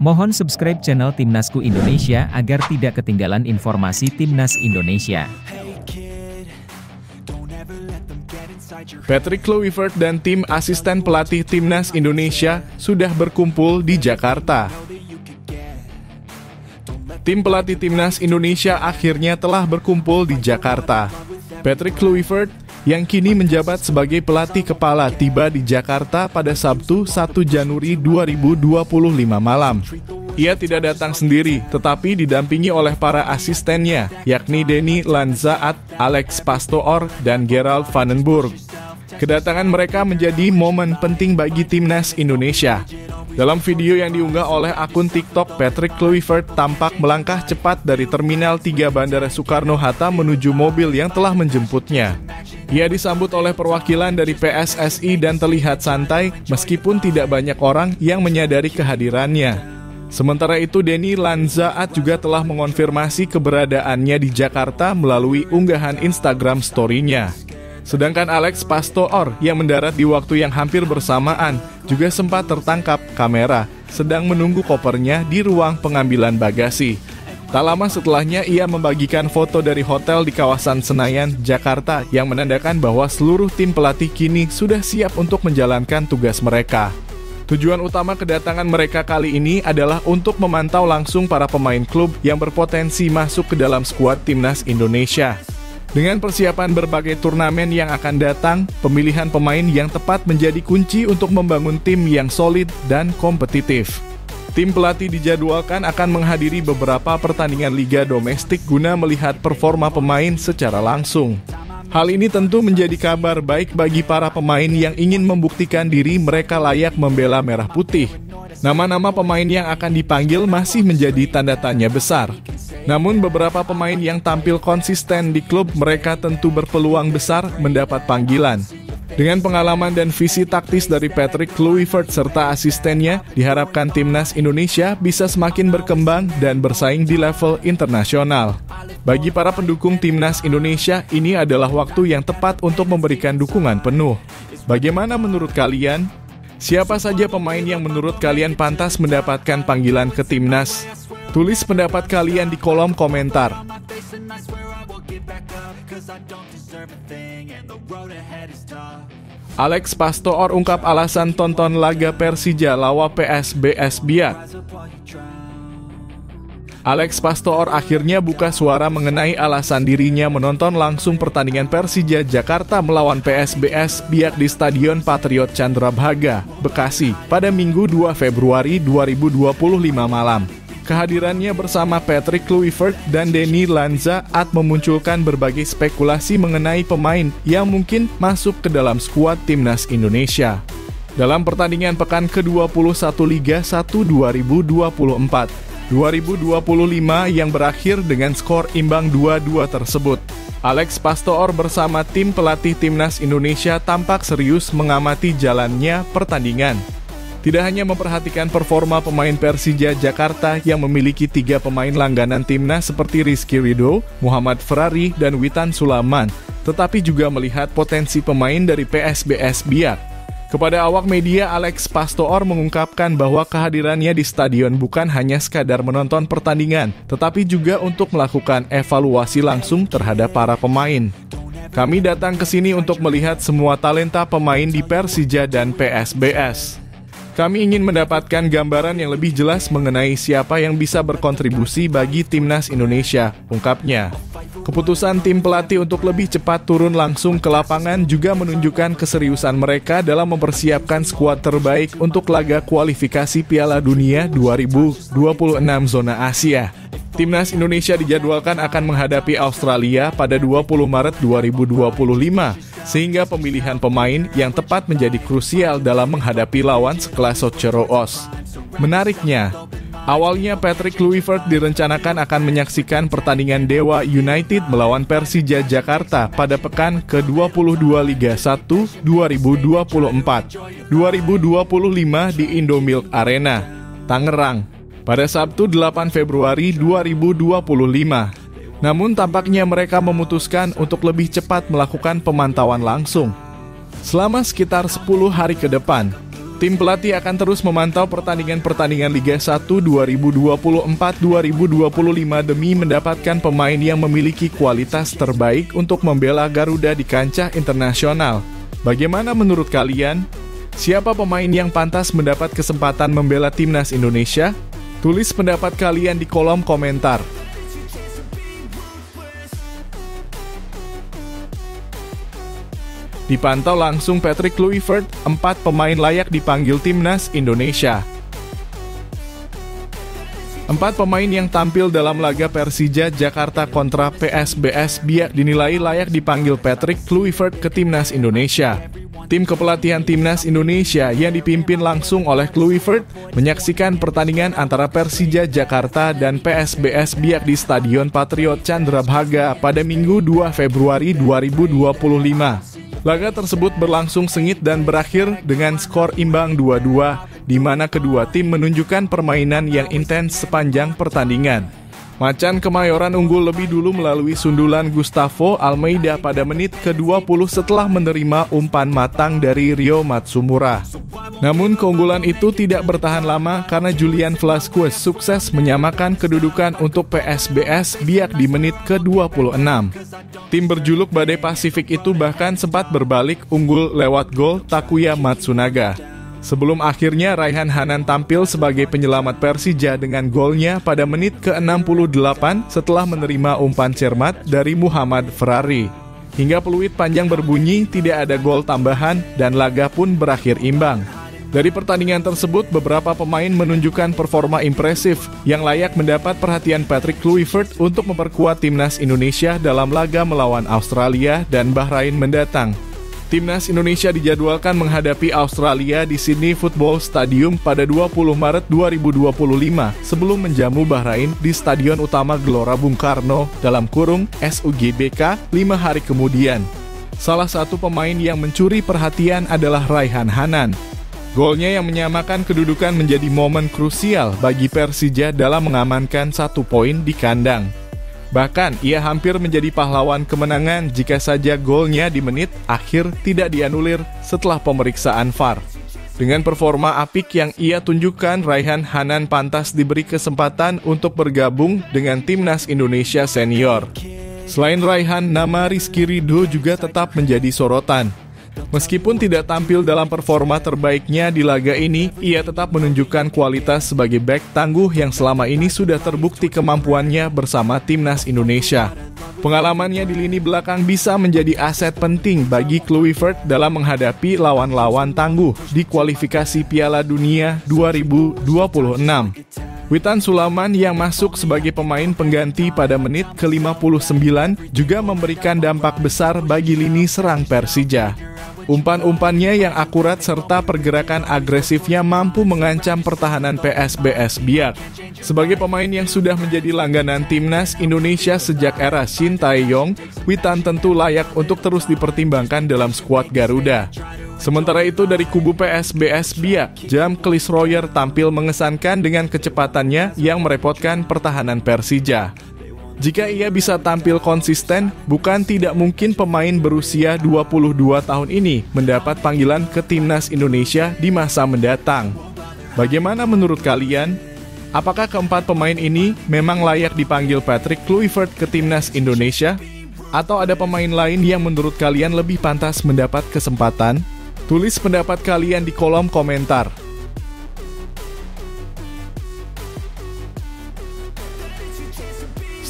Mohon subscribe channel Timnasku Indonesia agar tidak ketinggalan informasi Timnas Indonesia. Patrick Kluivert dan tim asisten pelatih Timnas Indonesia sudah berkumpul di Jakarta. Tim pelatih Timnas Indonesia akhirnya telah berkumpul di Jakarta. Patrick Kluivert yang kini menjabat sebagai pelatih kepala tiba di Jakarta pada Sabtu 1 Januari 2025 malam. Ia tidak datang sendiri, tetapi didampingi oleh para asistennya, yakni Denny Lanzaat, Alex Pastoor, dan Gerald Vandenburg. Kedatangan mereka menjadi momen penting bagi Timnas Indonesia. Dalam video yang diunggah oleh akun TikTok, Patrick Kluivert tampak melangkah cepat dari Terminal 3 Bandara Soekarno-Hatta menuju mobil yang telah menjemputnya. Ia disambut oleh perwakilan dari PSSI dan terlihat santai meskipun tidak banyak orang yang menyadari kehadirannya. Sementara itu, Denny Lanzaat juga telah mengonfirmasi keberadaannya di Jakarta melalui unggahan Instagram story-nya. Sedangkan Alex Pastoor yang mendarat di waktu yang hampir bersamaan juga sempat tertangkap kamera sedang menunggu kopernya di ruang pengambilan bagasi. Tak lama setelahnya ia membagikan foto dari hotel di kawasan Senayan, Jakarta yang menandakan bahwa seluruh tim pelatih kini sudah siap untuk menjalankan tugas mereka. Tujuan utama kedatangan mereka kali ini adalah untuk memantau langsung para pemain klub yang berpotensi masuk ke dalam skuad Timnas Indonesia. Dengan persiapan berbagai turnamen yang akan datang, pemilihan pemain yang tepat menjadi kunci untuk membangun tim yang solid dan kompetitif. Tim pelatih dijadwalkan akan menghadiri beberapa pertandingan liga domestik guna melihat performa pemain secara langsung. Hal ini tentu menjadi kabar baik bagi para pemain yang ingin membuktikan diri mereka layak membela merah putih. Nama-nama pemain yang akan dipanggil masih menjadi tanda tanya besar. Namun beberapa pemain yang tampil konsisten di klub mereka tentu berpeluang besar mendapat panggilan. Dengan pengalaman dan visi taktis dari Patrick Kluivert serta asistennya, diharapkan Timnas Indonesia bisa semakin berkembang dan bersaing di level internasional. Bagi para pendukung Timnas Indonesia, ini adalah waktu yang tepat untuk memberikan dukungan penuh. Bagaimana menurut kalian? Siapa saja pemain yang menurut kalian pantas mendapatkan panggilan ke Timnas? Tulis pendapat kalian di kolom komentar. Alex Pastoor ungkap alasan tonton laga Persija lawan PSBS Biak. Alex Pastoor akhirnya buka suara mengenai alasan dirinya menonton langsung pertandingan Persija Jakarta melawan PSBS Biak di Stadion Patriot Candrabhaga, Bekasi, pada Minggu 2 Februari 2025 malam. Kehadirannya bersama Patrick Kluivert dan Denny Lanzaat memunculkan berbagai spekulasi mengenai pemain yang mungkin masuk ke dalam skuad Timnas Indonesia. Dalam pertandingan pekan ke-21 Liga 1 2024-2025 yang berakhir dengan skor imbang 2-2 tersebut, Alex Pastoor bersama tim pelatih Timnas Indonesia tampak serius mengamati jalannya pertandingan. Tidak hanya memperhatikan performa pemain Persija Jakarta yang memiliki 3 pemain langganan timnas seperti Rizky Ridho, Muhammad Ferrari, dan Witan Sulaiman, tetapi juga melihat potensi pemain dari PSBS Biak. Kepada awak media, Alex Pastoor mengungkapkan bahwa kehadirannya di stadion bukan hanya sekadar menonton pertandingan, tetapi juga untuk melakukan evaluasi langsung terhadap para pemain. Kami datang ke sini untuk melihat semua talenta pemain di Persija dan PSBS. Kami ingin mendapatkan gambaran yang lebih jelas mengenai siapa yang bisa berkontribusi bagi Timnas Indonesia, ungkapnya. Keputusan tim pelatih untuk lebih cepat turun langsung ke lapangan juga menunjukkan keseriusan mereka dalam mempersiapkan skuad terbaik untuk laga kualifikasi Piala Dunia 2026 zona Asia. Timnas Indonesia dijadwalkan akan menghadapi Australia pada 20 Maret 2025, sehingga pemilihan pemain yang tepat menjadi krusial dalam menghadapi lawan sekelas Socheroos. Menariknya, awalnya Patrick Kluivert direncanakan akan menyaksikan pertandingan Dewa United melawan Persija Jakarta pada pekan ke-22 Liga 1 2024-2025 di Indomilk Arena, Tangerang, pada Sabtu 8 Februari 2025. Namun tampaknya mereka memutuskan untuk lebih cepat melakukan pemantauan langsung. Selama sekitar 10 hari ke depan, Tim pelatih akan terus memantau pertandingan-pertandingan Liga 1 2024-2025 demi mendapatkan pemain yang memiliki kualitas terbaik untuk membela Garuda di kancah internasional. Bagaimana menurut kalian? Siapa pemain yang pantas mendapat kesempatan membela timnas Indonesia? Tulis pendapat kalian di kolom komentar. Dipantau langsung Patrick Kluivert, 4 pemain layak dipanggil timnas Indonesia. 4 pemain yang tampil dalam laga Persija Jakarta kontra PSBS Biak dinilai layak dipanggil Patrick Kluivert ke timnas Indonesia. Tim kepelatihan timnas Indonesia yang dipimpin langsung oleh Kluivert menyaksikan pertandingan antara Persija Jakarta dan PSBS Biak di Stadion Patriot Candrabhaga pada Minggu 2 Februari 2025. Laga tersebut berlangsung sengit dan berakhir dengan skor imbang 2-2, di mana kedua tim menunjukkan permainan yang intens sepanjang pertandingan. Macan Kemayoran unggul lebih dulu melalui sundulan Gustavo Almeida pada menit ke-20 setelah menerima umpan matang dari Rio Matsumura. Namun keunggulan itu tidak bertahan lama karena Julian Velasquez sukses menyamakan kedudukan untuk PSBS Biak di menit ke-26. Tim berjuluk Badai Pasifik itu bahkan sempat berbalik unggul lewat gol Takuya Matsunaga. Sebelum akhirnya Raihan Hanan tampil sebagai penyelamat Persija dengan golnya pada menit ke-68 setelah menerima umpan cermat dari Muhammad Ferrari. Hingga peluit panjang berbunyi, tidak ada gol tambahan dan laga pun berakhir imbang. Dari pertandingan tersebut, beberapa pemain menunjukkan performa impresif yang layak mendapat perhatian Patrick Kluivert untuk memperkuat timnas Indonesia dalam laga melawan Australia dan Bahrain mendatang. Timnas Indonesia dijadwalkan menghadapi Australia di Sydney Football Stadium pada 20 Maret 2025 sebelum menjamu Bahrain di Stadion Utama Gelora Bung Karno (SUGBK) 5 hari kemudian. Salah satu pemain yang mencuri perhatian adalah Raihan Hanan. Golnya yang menyamakan kedudukan menjadi momen krusial bagi Persija dalam mengamankan 1 poin di kandang. Bahkan, ia hampir menjadi pahlawan kemenangan jika saja golnya di menit akhir tidak dianulir setelah pemeriksaan VAR. Dengan performa apik yang ia tunjukkan, Raihan Hanan pantas diberi kesempatan untuk bergabung dengan timnas Indonesia senior. Selain Raihan, nama Rizky Ridho juga tetap menjadi sorotan. Meskipun tidak tampil dalam performa terbaiknya di laga ini, ia tetap menunjukkan kualitas sebagai bek tangguh yang selama ini sudah terbukti kemampuannya bersama timnas Indonesia. Pengalamannya di lini belakang bisa menjadi aset penting bagi Kluivert dalam menghadapi lawan-lawan tangguh di kualifikasi Piala Dunia 2026. Witan Sulaiman yang masuk sebagai pemain pengganti pada menit ke-59 juga memberikan dampak besar bagi lini serang Persija. Umpan-umpannya yang akurat serta pergerakan agresifnya mampu mengancam pertahanan PSBS Biak. Sebagai pemain yang sudah menjadi langganan timnas Indonesia sejak era Shin Tae-yong, Witan tentu layak untuk terus dipertimbangkan dalam skuad Garuda. Sementara itu dari kubu PSBS Biak, Jam Klisroyer tampil mengesankan dengan kecepatannya yang merepotkan pertahanan Persija. Jika ia bisa tampil konsisten, bukan tidak mungkin pemain berusia 22 tahun ini mendapat panggilan ke timnas Indonesia di masa mendatang. Bagaimana menurut kalian? Apakah keempat pemain ini memang layak dipanggil Patrick Kluivert ke timnas Indonesia? Atau ada pemain lain yang menurut kalian lebih pantas mendapat kesempatan? Tulis pendapat kalian di kolom komentar.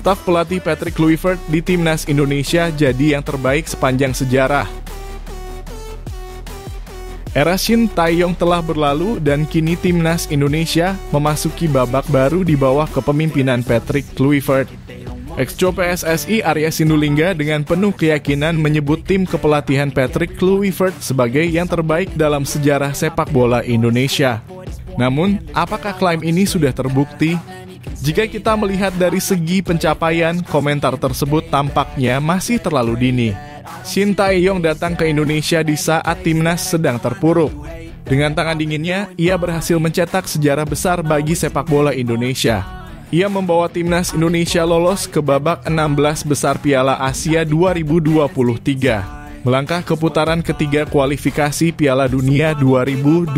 Staf pelatih Patrick Kluivert di timnas Indonesia jadi yang terbaik sepanjang sejarah. Era Shin Tae-yong telah berlalu dan kini timnas Indonesia memasuki babak baru di bawah kepemimpinan Patrick Kluivert. Ex-Co PSSI Arya Sinulinga dengan penuh keyakinan menyebut tim kepelatihan Patrick Kluivert sebagai yang terbaik dalam sejarah sepak bola Indonesia. Namun, apakah klaim ini sudah terbukti? Jika kita melihat dari segi pencapaian, komentar tersebut tampaknya masih terlalu dini. Shin Tae-yong datang ke Indonesia di saat timnas sedang terpuruk. Dengan tangan dinginnya, ia berhasil mencetak sejarah besar bagi sepak bola Indonesia. Ia membawa timnas Indonesia lolos ke babak 16 besar Piala Asia 2023. melangkah ke putaran ketiga kualifikasi Piala Dunia 2026,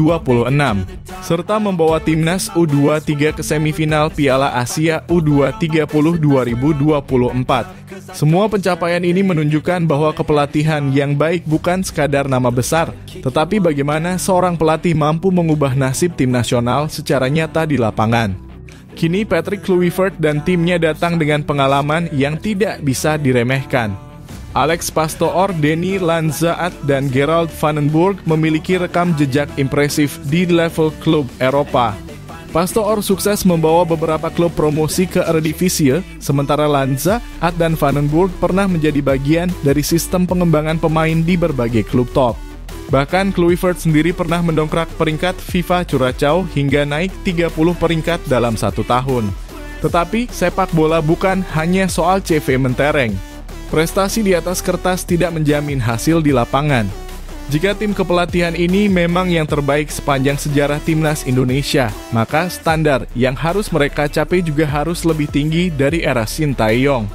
serta membawa timnas U23 ke semifinal Piala Asia U2030 2024. Semua pencapaian ini menunjukkan bahwa kepelatihan yang baik bukan sekadar nama besar, tetapi bagaimana seorang pelatih mampu mengubah nasib tim nasional secara nyata di lapangan. Kini Patrick Kluivert dan timnya datang dengan pengalaman yang tidak bisa diremehkan. Alex Pastoor, Denny Lanzaat, dan Gerald Vandenburg memiliki rekam jejak impresif di level klub Eropa. Pastoor sukses membawa beberapa klub promosi ke Eredivisie, sementara Lanzaat dan Vandenburg pernah menjadi bagian dari sistem pengembangan pemain di berbagai klub top. Bahkan Kluivert sendiri pernah mendongkrak peringkat FIFA Curaçao hingga naik 30 peringkat dalam 1 tahun. Tetapi sepak bola bukan hanya soal CV mentereng. Prestasi di atas kertas tidak menjamin hasil di lapangan. Jika tim kepelatihan ini memang yang terbaik sepanjang sejarah timnas Indonesia, maka standar yang harus mereka capai juga harus lebih tinggi dari era Sintayong.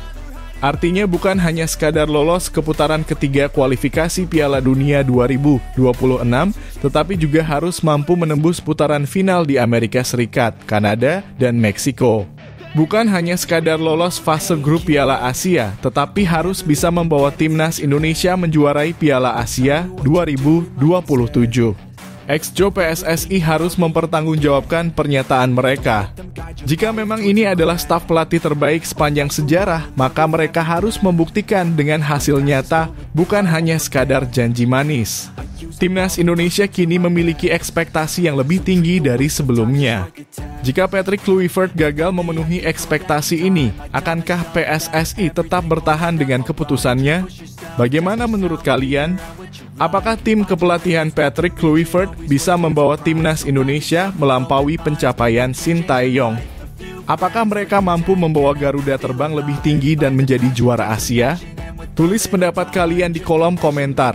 Artinya bukan hanya sekadar lolos ke putaran ketiga kualifikasi Piala Dunia 2026, tetapi juga harus mampu menembus putaran final di Amerika Serikat, Kanada, dan Meksiko. Bukan hanya sekadar lolos fase grup Piala Asia, tetapi harus bisa membawa timnas Indonesia menjuarai Piala Asia 2027. Ex-Jo PSSI harus mempertanggungjawabkan pernyataan mereka. Jika memang ini adalah staf pelatih terbaik sepanjang sejarah, maka mereka harus membuktikan dengan hasil nyata, bukan hanya sekadar janji manis. Timnas Indonesia kini memiliki ekspektasi yang lebih tinggi dari sebelumnya. Jika Patrick Kluivert gagal memenuhi ekspektasi ini, akankah PSSI tetap bertahan dengan keputusannya? Bagaimana menurut kalian? Apakah tim kepelatihan Patrick Kluivert bisa membawa timnas Indonesia melampaui pencapaian Sintayong? Apakah mereka mampu membawa Garuda terbang lebih tinggi dan menjadi juara Asia? Tulis pendapat kalian di kolom komentar.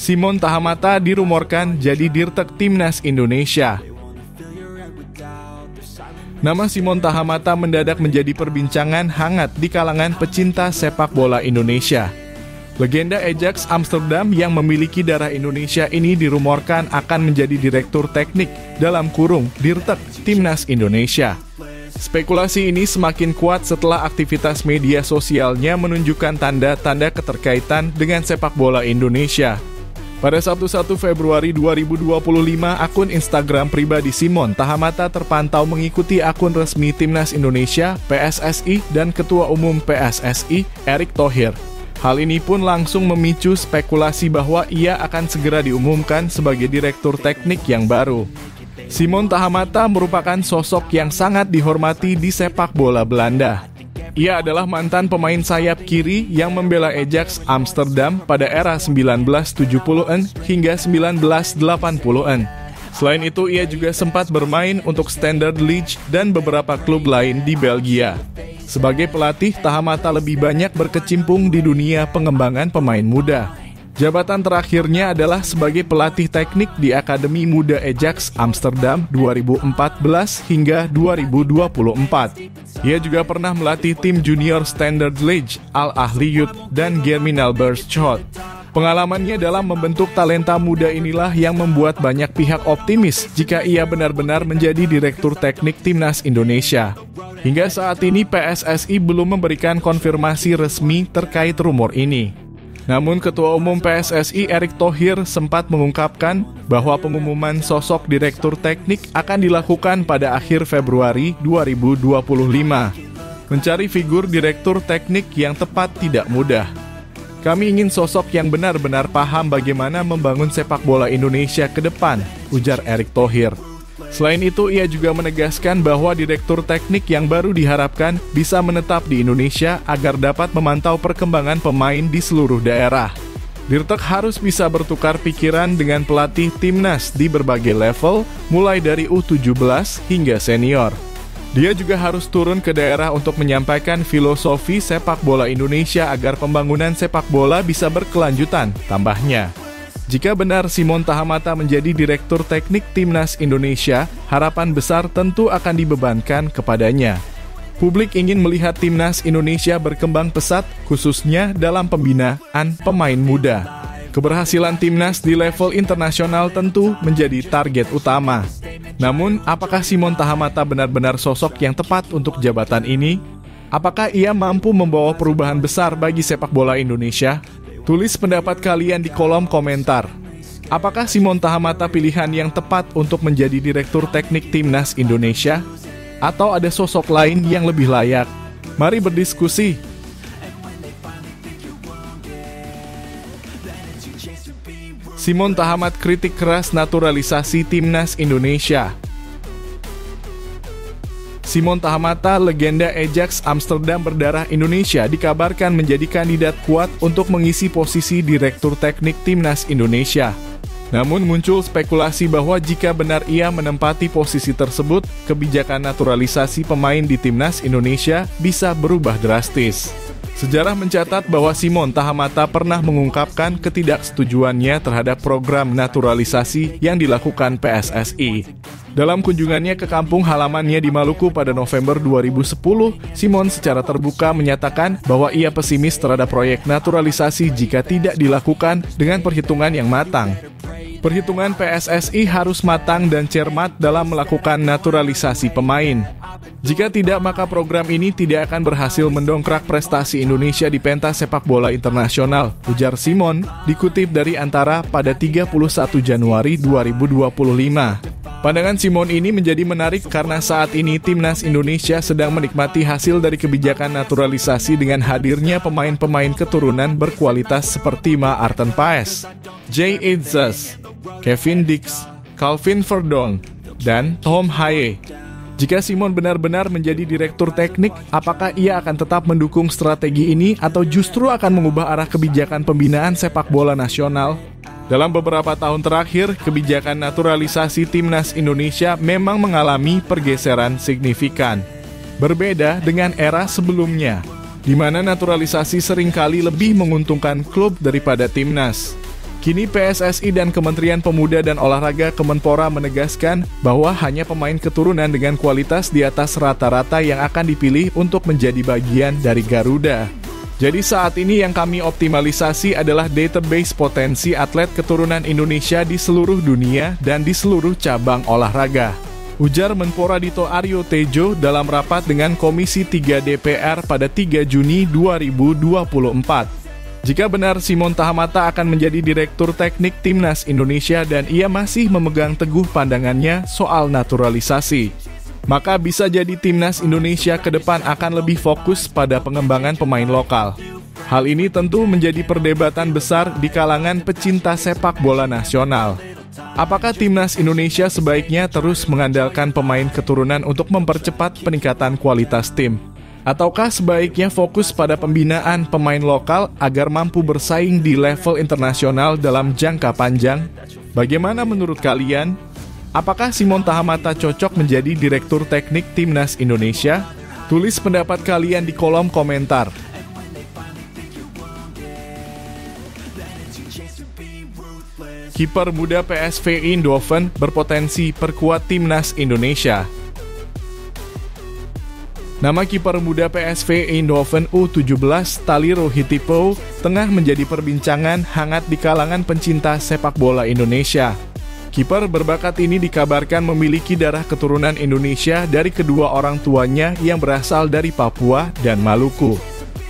Simon Tahamata dirumorkan jadi dirtek timnas Indonesia. Nama Simon Tahamata mendadak menjadi perbincangan hangat di kalangan pecinta sepak bola Indonesia. Legenda Ajax Amsterdam yang memiliki darah Indonesia ini dirumorkan akan menjadi direktur teknik (dirtek) timnas Indonesia. Spekulasi ini semakin kuat setelah aktivitas media sosialnya menunjukkan tanda-tanda keterkaitan dengan sepak bola Indonesia. Pada Sabtu 1 Februari 2025, akun Instagram pribadi Simon Tahamata terpantau mengikuti akun resmi Timnas Indonesia, PSSI, dan Ketua Umum PSSI, Erick Thohir. Hal ini pun langsung memicu spekulasi bahwa ia akan segera diumumkan sebagai direktur teknik yang baru. Simon Tahamata merupakan sosok yang sangat dihormati di sepak bola Belanda. Ia adalah mantan pemain sayap kiri yang membela Ajax Amsterdam pada era 1970-an hingga 1980-an. Selain itu, ia juga sempat bermain untuk Standard Liège dan beberapa klub lain di Belgia. Sebagai pelatih, Tahamata lebih banyak berkecimpung di dunia pengembangan pemain muda. Jabatan terakhirnya adalah sebagai pelatih teknik di Akademi Muda Ajax Amsterdam 2014 hingga 2024. Ia juga pernah melatih tim junior Standard Liège, Al Ahly Youth, dan Germinal Beerschot. Pengalamannya dalam membentuk talenta muda inilah yang membuat banyak pihak optimis jika ia benar-benar menjadi direktur teknik timnas Indonesia. Hingga saat ini PSSI belum memberikan konfirmasi resmi terkait rumor ini. Namun Ketua Umum PSSI Erick Thohir sempat mengungkapkan bahwa pengumuman sosok direktur teknik akan dilakukan pada akhir Februari 2025. Mencari figur direktur teknik yang tepat tidak mudah. Kami ingin sosok yang benar-benar paham bagaimana membangun sepak bola Indonesia ke depan, ujar Erick Thohir. Selain itu, ia juga menegaskan bahwa direktur teknik yang baru diharapkan bisa menetap di Indonesia agar dapat memantau perkembangan pemain di seluruh daerah. Dirtek harus bisa bertukar pikiran dengan pelatih timnas di berbagai level, mulai dari U17 hingga senior. Dia juga harus turun ke daerah untuk menyampaikan filosofi sepak bola Indonesia agar pembangunan sepak bola bisa berkelanjutan, tambahnya. Jika benar Simon Tahamata menjadi direktur teknik timnas Indonesia, harapan besar tentu akan dibebankan kepadanya. Publik ingin melihat timnas Indonesia berkembang pesat, khususnya dalam pembinaan pemain muda. Keberhasilan timnas di level internasional tentu menjadi target utama. Namun, apakah Simon Tahamata benar-benar sosok yang tepat untuk jabatan ini? Apakah ia mampu membawa perubahan besar bagi sepak bola Indonesia? Tulis pendapat kalian di kolom komentar. Apakah Simon Tahamata pilihan yang tepat untuk menjadi Direktur Teknik Timnas Indonesia? Atau ada sosok lain yang lebih layak? Mari berdiskusi. Simon Tahamat kritik keras naturalisasi Timnas Indonesia. Simon Tahamata, legenda Ajax Amsterdam berdarah Indonesia, dikabarkan menjadi kandidat kuat untuk mengisi posisi Direktur Teknik Timnas Indonesia. Namun muncul spekulasi bahwa jika benar ia menempati posisi tersebut, kebijakan naturalisasi pemain di Timnas Indonesia bisa berubah drastis. Sejarah mencatat bahwa Simon Tahamata pernah mengungkapkan ketidaksetujuannya terhadap program naturalisasi yang dilakukan PSSI. Dalam kunjungannya ke kampung halamannya di Maluku pada November 2010, Simon secara terbuka menyatakan bahwa ia pesimis terhadap proyek naturalisasi jika tidak dilakukan dengan perhitungan yang matang. Perhitungan PSSI harus matang dan cermat dalam melakukan naturalisasi pemain. Jika tidak, maka program ini tidak akan berhasil mendongkrak prestasi Indonesia di pentas sepak bola internasional, ujar Simon, dikutip dari Antara pada 31 Januari 2025. Pandangan Simon ini menjadi menarik karena saat ini Timnas Indonesia sedang menikmati hasil dari kebijakan naturalisasi dengan hadirnya pemain-pemain keturunan berkualitas seperti Maarten Paes, Jay Itzes, Kevin Dix, Calvin Verdonk, dan Tom Haye. Jika Simon benar-benar menjadi direktur teknik, apakah ia akan tetap mendukung strategi ini atau justru akan mengubah arah kebijakan pembinaan sepak bola nasional? Dalam beberapa tahun terakhir, kebijakan naturalisasi Timnas Indonesia memang mengalami pergeseran signifikan. Berbeda dengan era sebelumnya, di mana naturalisasi seringkali lebih menguntungkan klub daripada timnas. Kini PSSI dan Kementerian Pemuda dan Olahraga Kemenpora menegaskan bahwa hanya pemain keturunan dengan kualitas di atas rata-rata yang akan dipilih untuk menjadi bagian dari Garuda. Jadi saat ini yang kami optimalisasi adalah database potensi atlet keturunan Indonesia di seluruh dunia dan di seluruh cabang olahraga, ujar Menpora Dito Aryo Tejo dalam rapat dengan Komisi 3 DPR pada 3 Juni 2024. Jika benar Simon Tahamata akan menjadi Direktur Teknik Timnas Indonesia dan ia masih memegang teguh pandangannya soal naturalisasi, maka bisa jadi Timnas Indonesia ke depan akan lebih fokus pada pengembangan pemain lokal. Hal ini tentu menjadi perdebatan besar di kalangan pecinta sepak bola nasional. Apakah Timnas Indonesia sebaiknya terus mengandalkan pemain keturunan untuk mempercepat peningkatan kualitas tim? Ataukah sebaiknya fokus pada pembinaan pemain lokal agar mampu bersaing di level internasional dalam jangka panjang? Bagaimana menurut kalian? Apakah Simon Tahamata cocok menjadi Direktur Teknik Timnas Indonesia? Tulis pendapat kalian di kolom komentar. Kiper muda PSV Eindhoven berpotensi perkuat Timnas Indonesia. Nama kiper muda PSV Eindhoven U17 Taliro Hitipo tengah menjadi perbincangan hangat di kalangan pencinta sepak bola Indonesia. Kiper berbakat ini dikabarkan memiliki darah keturunan Indonesia dari kedua orang tuanya yang berasal dari Papua dan Maluku.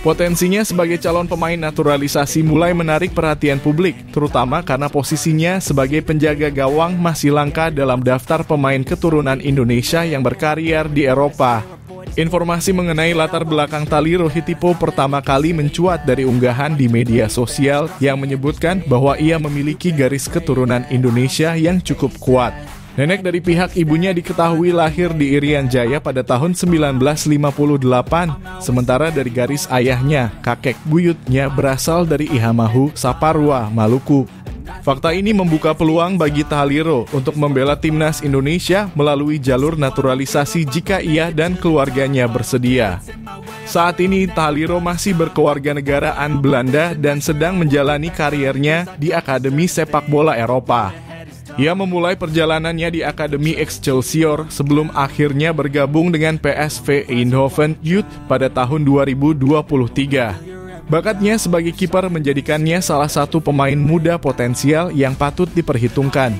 Potensinya sebagai calon pemain naturalisasi mulai menarik perhatian publik, terutama karena posisinya sebagai penjaga gawang masih langka dalam daftar pemain keturunan Indonesia yang berkarier di Eropa. Informasi mengenai latar belakang Taliro Hitipo pertama kali mencuat dari unggahan di media sosial yang menyebutkan bahwa ia memiliki garis keturunan Indonesia yang cukup kuat. Nenek dari pihak ibunya diketahui lahir di Irian Jaya pada tahun 1958, sementara dari garis ayahnya, kakek buyutnya berasal dari Ihamahu, Saparua, Maluku. Fakta ini membuka peluang bagi Taliro untuk membela Timnas Indonesia melalui jalur naturalisasi jika ia dan keluarganya bersedia. Saat ini Taliro masih berkewarganegaraan Belanda dan sedang menjalani kariernya di Akademi Sepak Bola Eropa. Ia memulai perjalanannya di Akademi Excelsior sebelum akhirnya bergabung dengan PSV Eindhoven Youth pada tahun 2023. Bakatnya sebagai kiper menjadikannya salah satu pemain muda potensial yang patut diperhitungkan.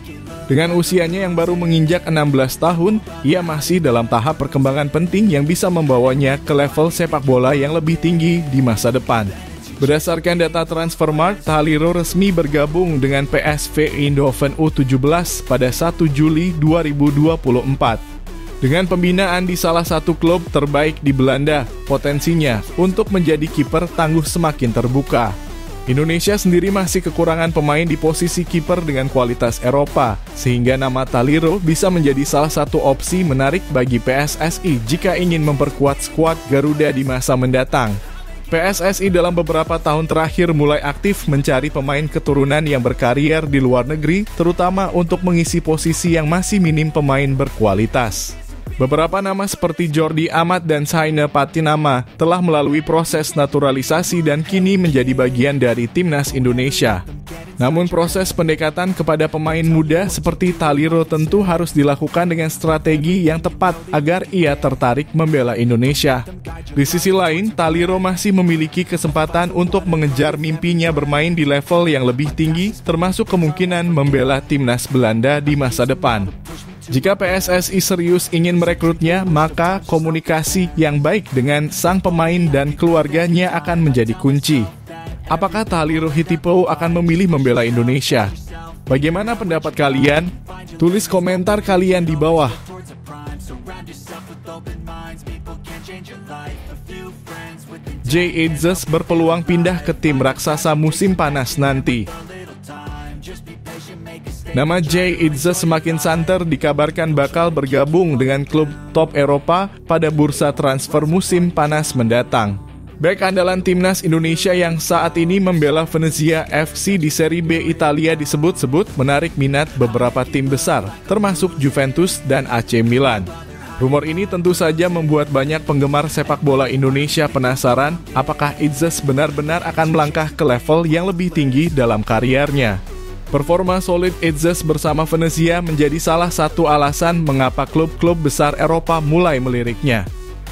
Dengan usianya yang baru menginjak 16 tahun, ia masih dalam tahap perkembangan penting yang bisa membawanya ke level sepak bola yang lebih tinggi di masa depan. Berdasarkan data Transfermarkt, Thaliro resmi bergabung dengan PSV Eindhoven U17 pada 1 Juli 2024. Dengan pembinaan di salah satu klub terbaik di Belanda, potensinya untuk menjadi kiper tangguh semakin terbuka. Indonesia sendiri masih kekurangan pemain di posisi kiper dengan kualitas Eropa, sehingga nama Thaliro bisa menjadi salah satu opsi menarik bagi PSSI jika ingin memperkuat skuad Garuda di masa mendatang. PSSI dalam beberapa tahun terakhir mulai aktif mencari pemain keturunan yang berkarier di luar negeri, terutama untuk mengisi posisi yang masih minim pemain berkualitas. Beberapa nama seperti Jordi Amat dan Saine Patinama telah melalui proses naturalisasi dan kini menjadi bagian dari timnas Indonesia. Namun proses pendekatan kepada pemain muda seperti Thaliro tentu harus dilakukan dengan strategi yang tepat agar ia tertarik membela Indonesia. Di sisi lain, Thaliro masih memiliki kesempatan untuk mengejar mimpinya bermain di level yang lebih tinggi, termasuk kemungkinan membela timnas Belanda di masa depan. Jika PSSI serius ingin merekrutnya, maka komunikasi yang baik dengan sang pemain dan keluarganya akan menjadi kunci. Apakah Thaliro Hittipoe akan memilih membela Indonesia? Bagaimana pendapat kalian? Tulis komentar kalian di bawah. Jay Idzes berpeluang pindah ke tim raksasa musim panas nanti. Nama Jay Idzes semakin santer dikabarkan bakal bergabung dengan klub top Eropa pada bursa transfer musim panas mendatang. Bek andalan timnas Indonesia yang saat ini membela Venezia FC di Serie B Italia disebut-sebut menarik minat beberapa tim besar, termasuk Juventus dan AC Milan. Rumor ini tentu saja membuat banyak penggemar sepak bola Indonesia penasaran apakah Idzes benar-benar akan melangkah ke level yang lebih tinggi dalam kariernya. Performa solid Idzes bersama Venezia menjadi salah satu alasan mengapa klub-klub besar Eropa mulai meliriknya.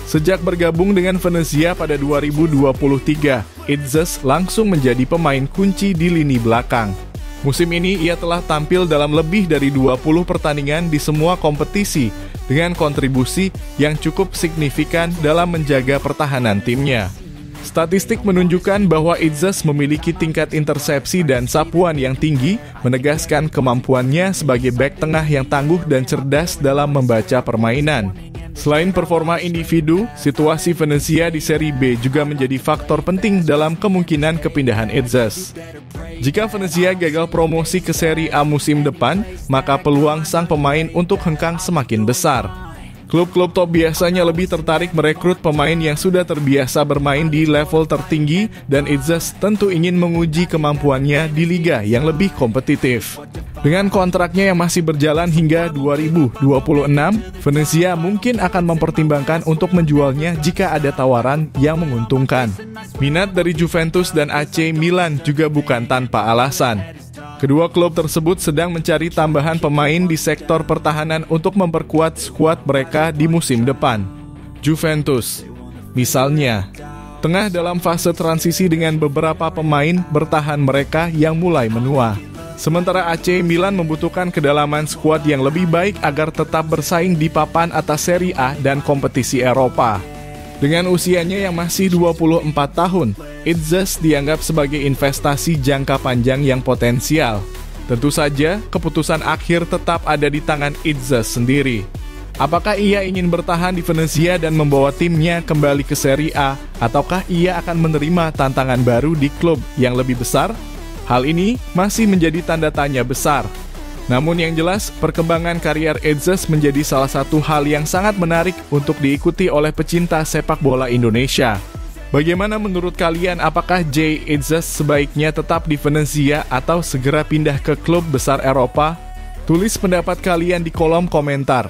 Sejak bergabung dengan Venezia pada 2023, Idzes langsung menjadi pemain kunci di lini belakang. Musim ini ia telah tampil dalam lebih dari 20 pertandingan di semua kompetisi dengan kontribusi yang cukup signifikan dalam menjaga pertahanan timnya. Statistik menunjukkan bahwa Idzes memiliki tingkat intersepsi dan sapuan yang tinggi, menegaskan kemampuannya sebagai bek tengah yang tangguh dan cerdas dalam membaca permainan. Selain performa individu, situasi Venezia di Serie B juga menjadi faktor penting dalam kemungkinan kepindahan Idzes. Jika Venezia gagal promosi ke Serie A musim depan, maka peluang sang pemain untuk hengkang semakin besar. Klub-klub top biasanya lebih tertarik merekrut pemain yang sudah terbiasa bermain di level tertinggi dan Idzes tentu ingin menguji kemampuannya di liga yang lebih kompetitif. Dengan kontraknya yang masih berjalan hingga 2026, Venezia mungkin akan mempertimbangkan untuk menjualnya jika ada tawaran yang menguntungkan. Minat dari Juventus dan AC Milan juga bukan tanpa alasan. Kedua klub tersebut sedang mencari tambahan pemain di sektor pertahanan untuk memperkuat skuad mereka di musim depan. Juventus, misalnya, tengah dalam fase transisi dengan beberapa pemain bertahan mereka yang mulai menua. Sementara AC Milan membutuhkan kedalaman skuad yang lebih baik agar tetap bersaing di papan atas Serie A dan kompetisi Eropa. Dengan usianya yang masih 24 tahun, Idzes dianggap sebagai investasi jangka panjang yang potensial. Tentu saja, keputusan akhir tetap ada di tangan Idzes sendiri. Apakah ia ingin bertahan di Venezia dan membawa timnya kembali ke Serie A, ataukah ia akan menerima tantangan baru di klub yang lebih besar? Hal ini masih menjadi tanda tanya besar. Namun yang jelas, perkembangan karier Idzes menjadi salah satu hal yang sangat menarik untuk diikuti oleh pecinta sepak bola Indonesia. Bagaimana menurut kalian, apakah Jay Idzes sebaiknya tetap di Venezia atau segera pindah ke klub besar Eropa? Tulis pendapat kalian di kolom komentar.